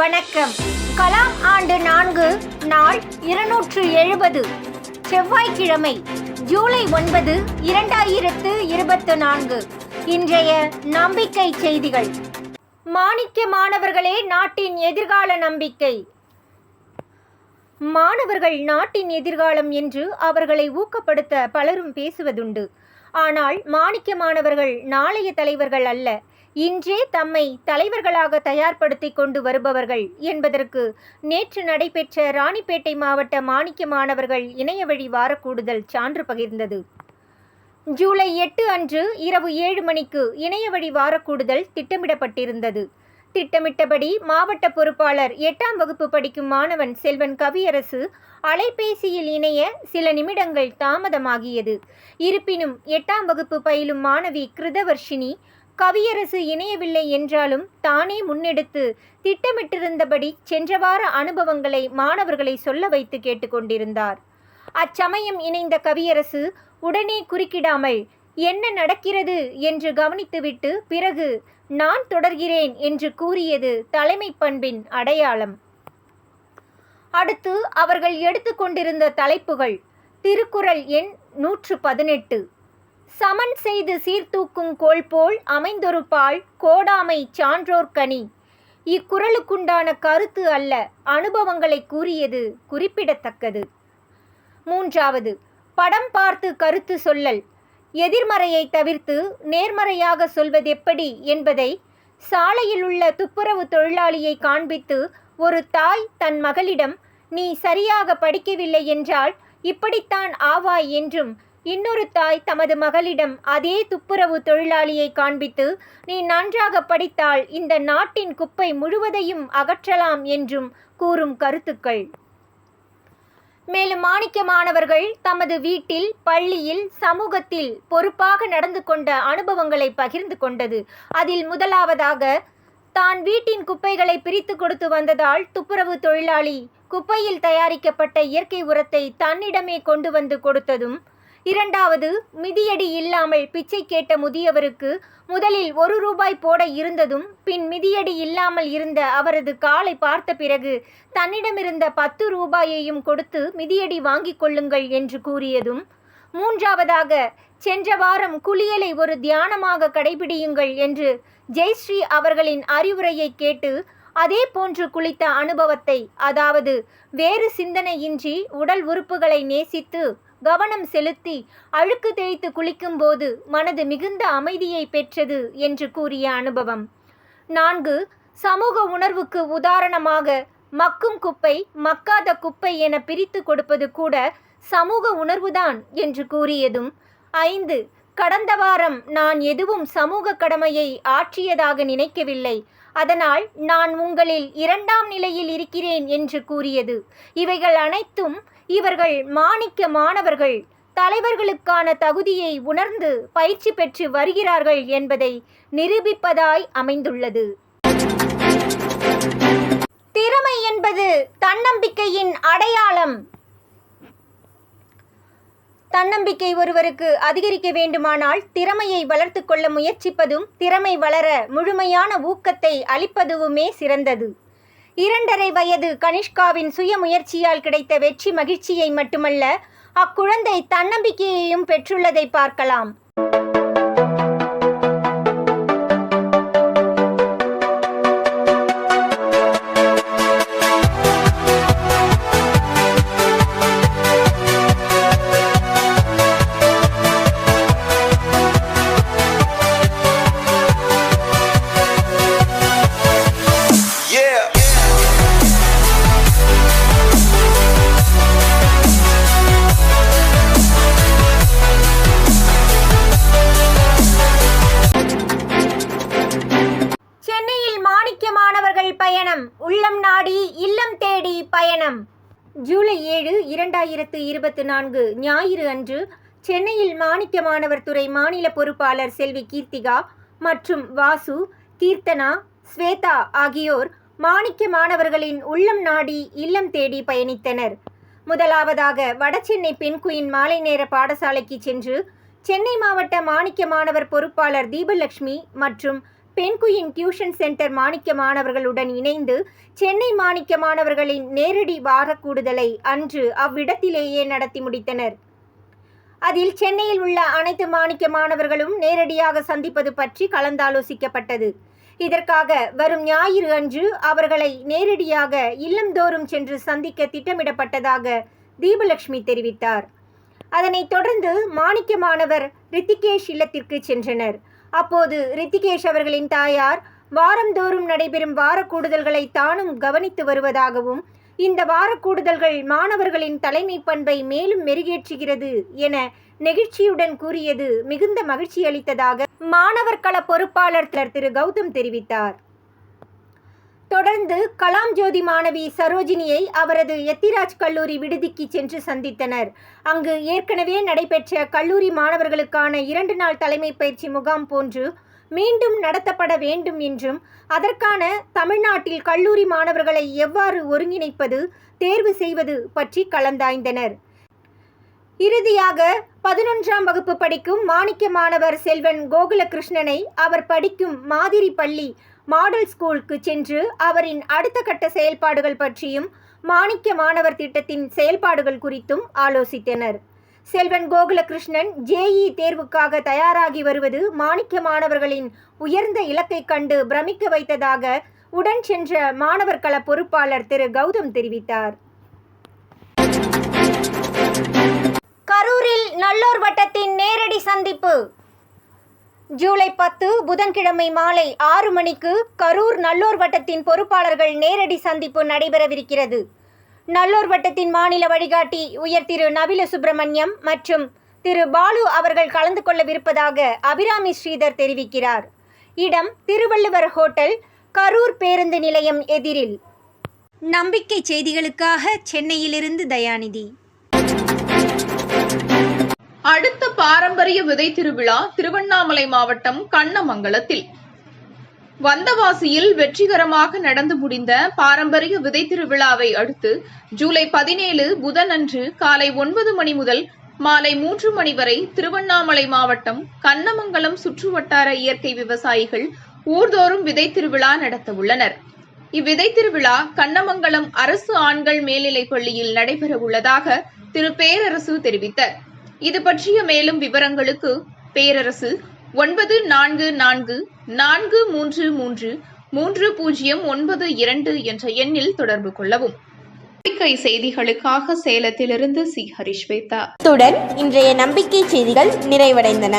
வணக்கம். கலாம் ஆண்டு 4 நாள் 270 செவ்வாய்க்கிழமை ஜூலை 9, 2024. இன்றைய நம்பிக்கை செய்திகள். மாணிக்க மாணவர்களே நாட்டின் எதிர்கால நம்பிக்கை. மாணவர்கள் நாட்டின் எதிர்காலம் என்று அவர்களை ஊக்கப்படுத்த பலரும் பேசுவதுண்டு. ஆனால் மாணிக்க மாணவர்கள் நாளைய தலைவர்கள் அல்ல, இன்றே தம்மை தலைவர்களாக தயார்படுத்தி கொண்டு வருபவர்கள் என்பதற்கு நேற்று நடைபெற்ற ராணிப்பேட்டை மாவட்ட மாணிக்க மாணவர்கள் இணையவழி வாரக்கூடுதல் சான்று பகிர்ந்தது. ஜூலை 8 அன்று இரவு 7 மணிக்கு இணையவழி வாரக்கூடுதல் திட்டமிடப்பட்டிருந்தது. திட்டமிட்டபடி மாவட்ட பொறுப்பாளர் 8ஆம் வகுப்பு படிக்கும் மாணவன் செல்வன் கவியரசு அலைபேசியில் இணைய சில நிமிடங்கள் தாமதமாகியது. இருப்பினும் 8ஆம் வகுப்பு பயிலும் மாணவி கிருதவர்ஷினி கவியரசு இணையவில்லை என்றாலும் தானே முன்னெடுத்து திட்டமிட்டிருந்தபடி சென்ற வார அனுபவங்களை மாணவர்களை சொல்ல வைத்து கேட்டுக்கொண்டிருந்தார். அச்சமயம் இணைந்த கவியரசு உடனே குறுக்கிடாமல் என்ன நடக்கிறது என்று கவனித்துவிட்டு பிறகு நான் தொடர்கிறேன் என்று கூறியது தலைமை பண்பின் அடையாளம். அடுத்து அவர்கள் எடுத்துக்கொண்டிருந்த தலைப்புகள்: திருக்குறள் எண் 118, சமன் செய்து சீர்தூக்கும் கோல் போல் அமைந்தொரு பால் கோடாமை சான்றோர் கனி. இக்குறளுக்குண்டான கருத்து அல்ல, அனுபவங்களை கூறியது குறிப்பிடத்தக்கது. 3வது, படம் பார்த்து கருத்து சொல்லல். எதிர்மறையை தவிர்த்து நேர்மறையாக சொல்வதெப்படி என்பதை சாலையில் உள்ள துப்புரவு தொழிலாளியை காண்பித்து ஒரு தாய் தன் மகளிடம் நீ சரியாக படிக்கவில்லை என்றால் இப்படித்தான் ஆவாய் என்றும், இன்னொரு தாய் தமது மகளிடம் அதே துப்புரவு தொழிலாளியை காண்பித்து நீ நன்றாக படித்தால் இந்த நாட்டின் குப்பை முழுவதையும் அகற்றலாம் என்றும் கூறும் கருத்துக்கள். மேலும் மாணிக்க மாணவர்கள் தமது வீட்டில், பள்ளியில், சமூகத்தில் பொறுப்பாக நடந்து கொண்ட அனுபவங்களை பகிர்ந்து கொண்டது. அதில் முதலாவதாக, தான் வீட்டின் குப்பைகளை பிரித்து கொடுத்து வந்ததால் துப்புரவு தொழிலாளி குப்பையில் தயாரிக்கப்பட்ட இயற்கை உரத்தை தன்னிடமே கொண்டு வந்து கொடுத்ததும். 2வது, மிதியடி இல்லாமல் பிச்சை கேட்ட முதியவருக்கு முதலில் 1 ரூபாய் போட இருந்ததும் பின் மிதியடி இல்லாமல் இருந்த அவரது காலை பார்த்த பிறகு தன்னிடமிருந்த 10 ரூபாயையும் கொடுத்து மிதியடி வாங்கிக் கொள்ளுங்கள் என்று கூறியதும். 3வதாக, சென்ற வாரம் குளியலை ஒரு தியானமாக கடைபிடியுங்கள் என்று ஜெயஸ்ரீ அவர்களின் அறிவுரையை கேட்டு அதே போன்று குளித்த அனுபவத்தை, அதாவது வேறு சிந்தனையின்றி உடல் உறுப்புகளை நேசித்து கவனம் செலுத்தி அழுக்கு தேய்த்து குளிக்கும்போது மனது மிகுந்த அமைதியை பெற்றது என்று கூறிய அனுபவம். 4, சமூக உணர்வுக்கு உதாரணமாக மக்கும் குப்பை, மக்காத குப்பை என பிரித்து கொடுப்பது கூட சமூக உணர்வுதான் என்று கூறியதும். 5, கடந்த வாரம் நான் எதுவும் சமூக கடமையை ஆற்றியதாக நினைக்கவில்லை, அதனால் நான் உங்களில் 2ஆம் நிலையில் இருக்கிறேன் என்று கூறியது. இவைகள் அனைத்தும் இவர்கள் மாணிக்க மாணவர்கள் தலைவர்களுக்கான தகுதியை உணர்ந்து பயிற்சி பெற்று வருகிறார்கள் என்பதை நிரூபிப்பதாய் அமைந்துள்ளது. திறமை என்பது தன்னம்பிக்கையின் அடையாளம். தன்னம்பிக்கை ஒருவருக்கு அதிகரிக்க வேண்டுமானால் திறமையை வளர்த்து கொள்ள முயற்சிப்பதும் திறமை வளர முழுமையான ஊக்கத்தை அளிப்பதுவுமே சிறந்தது. 2½ வயது கனிஷ்காவின் சுய முயற்சியால் கிடைத்த வெற்றி மகிழ்ச்சியை மட்டுமல்ல, அக்குழந்தை தன்னம்பிக்கையையும் பெற்றுள்ளதை பார்க்கலாம். பயணம் உள்ளம் நாடி இல்லம் தேடி பயணம். ஜூலை 7, 2024 ஞாயிறு அன்று சென்னையில் மாணிக்க மாணவர் துறை மாநில பொறுப்பாளர் செல்வி கீர்த்திகா மற்றும் வாசு, கீர்த்தனா, ஸ்வேதா ஆகியோர் மாணிக்க மாணவர்களின் உள்ளம் நாடி இல்லம் தேடி பயணித்தனர். முதலாவதாக வடசென்னை பெண்குயின் மாலை நேர பாடசாலைக்கு சென்று சென்னை மாவட்ட மாணிக்க மாணவர் பொறுப்பாளர் தீபலட்சுமி மற்றும் பெண்குயின் டியூஷன் சென்டர் மாணிக்க மாணவர்களுடன் இணைந்து சென்னை மாணிக்க மாணவர்களின் நேரடி வாரக்கூடுதலை அன்று அவ்விடத்திலேயே நடத்தி முடித்தனர். அதில் சென்னையில் உள்ள அனைத்து மாணிக்க மாணவர்களும் நேரடியாக சந்திப்பது பற்றி கலந்தாலோசிக்கப்பட்டது. இதற்காக வரும் ஞாயிறு அன்று அவர்களை நேரடியாக இல்லந்தோறும் சென்று சந்திக்க திட்டமிடப்பட்டதாக தீபலட்சுமி தெரிவித்தார். அதனைத் தொடர்ந்து மாணிக்க மாணவர் ரித்திகேஷ் இல்லத்திற்கு சென்றனர். அப்போது ரித்திகேஷ் அவர்களின் தாயார் வாரந்தோறும் நடைபெறும் வாரக்கூடுதல்களை தானும் கவனித்து வருவதாகவும், இந்த வாரக்கூடுதல்கள் மாணவர்களின் தலைமை பண்பை மேலும் மெருகேற்றுகிறது என நெகிழ்ச்சியுடன் கூறியது மிகுந்த மகிழ்ச்சி அளித்ததாக மாணவர் கள பொறுப்பாளர் திரு கௌதம் தெரிவித்தார். தொடர்ந்து கலாம் ஜோதி மாணவி சரோஜினியை அவரது எத்திராஜ் கல்லூரி விடுதிக்கு சென்று சந்தித்தனர். அங்கு ஏற்கனவே நடைபெற்ற கல்லூரி மாணவர்களுக்கான 2 நாள் தலைமை பயிற்சி முகாம் போன்று மீண்டும் நடத்தப்பட வேண்டும் என்றும், அதற்கான தமிழ்நாட்டில் கல்லூரி மாணவர்களை எவ்வாறு ஒருங்கிணைப்பது, தேர்வு செய்வது பற்றி கலந்தாய்ந்தனர். இறுதியாக 11ஆம் வகுப்பு படிக்கும் மாணிக்க மாணவர் செல்வன் கோகுலகிருஷ்ணனை அவர் படிக்கும் மாதிரி பள்ளி மாடல் ஸ்கூலுக்கு சென்று அவரின் அடுத்த கட்ட செயல்பாடுகள் பற்றியும் மாணிக்க மாணவர் திட்டத்தின் செயல்பாடுகள் குறித்தும் ஆலோசித்தனர். செல்வன் கோகுலகிருஷ்ணன் JEE தேர்வுக்காக தயாராகி வருவது மாணிக்க மாணவர்களின் உயர்ந்த இலக்கை கண்டு பிரமிக்க வைத்ததாக உடன் சென்ற மாணவர் கள பொறுப்பாளர் திரு கௌதம் தெரிவித்தார். கரூரில் நல்லோர் வட்டத்தின் நேரடி சந்திப்பு. ஜூலை 10 புதன்கிழமை மாலை 6 மணிக்கு கரூர் நல்லோர் வட்டத்தின் பொறுப்பாளர்கள் நேரடி சந்திப்பு நடைபெறவிருக்கிறது. நல்லோர் வட்டத்தின் மாநில வழிகாட்டி உயர் திரு நவில சுப்பிரமணியம் மற்றும் திரு பாலு அவர்கள் கலந்து கொள்ளவிருப்பதாக அபிராமி ஸ்ரீதர் தெரிவிக்கிறார். இடம் திருவள்ளுவர் ஹோட்டல், கரூர் பேருந்து நிலையம் எதிரில். நம்பிக்கை செய்திகளுக்காக சென்னையிலிருந்து தயாநிதி. அடுத்த பாரம்பரிய விதை திருவிழா திருவண்ணாமலை மாவட்டம் கண்ணமங்கலத்தில். வந்தவாசியில் வெற்றிகரமாக நடந்து முடிந்த பாரம்பரிய விதை திருவிழாவை அடுத்து ஜூலை 17 புதன் அன்று காலை 9 மணி முதல் மாலை 3 மணி வரை திருவண்ணாமலை மாவட்டம் கண்ணமங்கலம் சுற்றுவட்டார இயற்கை விவசாயிகள் ஊர்தோறும் விதை திருவிழா நடத்த உள்ளனர். இவ்விதை திருவிழா கண்ணமங்கலம் அரசு ஆண்கள் மேல்நிலைப் பள்ளியில் நடைபெற உள்ளதாக திரு பேரரசு தெரிவித்தார். இது பற்றிய மேலும் விவரங்களுக்கு பேரரசு 9434333092 என்ற எண்ணில் தொடர்பு கொள்ளவும். நம்பிக்கை செய்திகளுக்காக சேலத்திலிருந்து சி. ஹரிஸ்வேதா. இத்துடன் இன்றைய நம்பிக்கை செய்திகள் நிறைவடைந்தன.